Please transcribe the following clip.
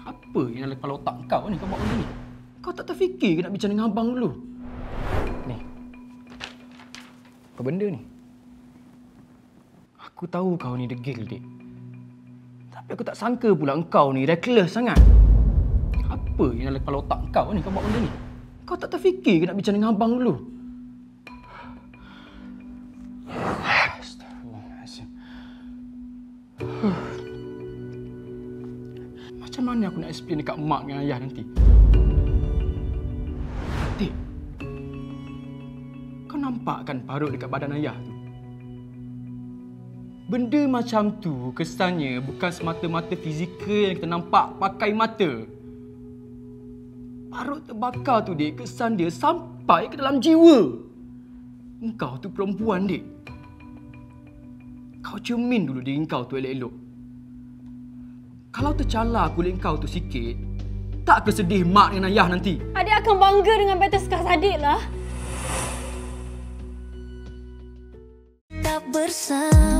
Apa yang dalam kepala otak kau ni kau buat benda ni? Kau tak terfikir ke nak bincang dengan abang dulu? Ni. Apa benda ni? Aku tahu kau ni degil, dik. Tapi aku tak sangka pula engkau ni reckless sangat. Apa yang dalam kepala otak kau ni kau buat benda ni? Kau tak terfikir ke nak bincang dengan abang dulu? Astagfirullahaladzim. Macam mana aku nak explain dekat mak dengan ayah nanti? Dik, kau nampak kan parut dekat badan ayah tu? Benda macam tu kesannya bukan semata-mata fizikal yang kita nampak pakai mata. Parut terbakar tu, dik, kesan dia sampai ke dalam jiwa. Engkau tu perempuan, dik. Kau cermin dulu diri engkau tu elok-elok. Kalau tercalar kulit engkau tu sikit, tak kesedih mak dengan ayah nanti? Adik akan bangga dengan better sekas adik lah. Tak bersama.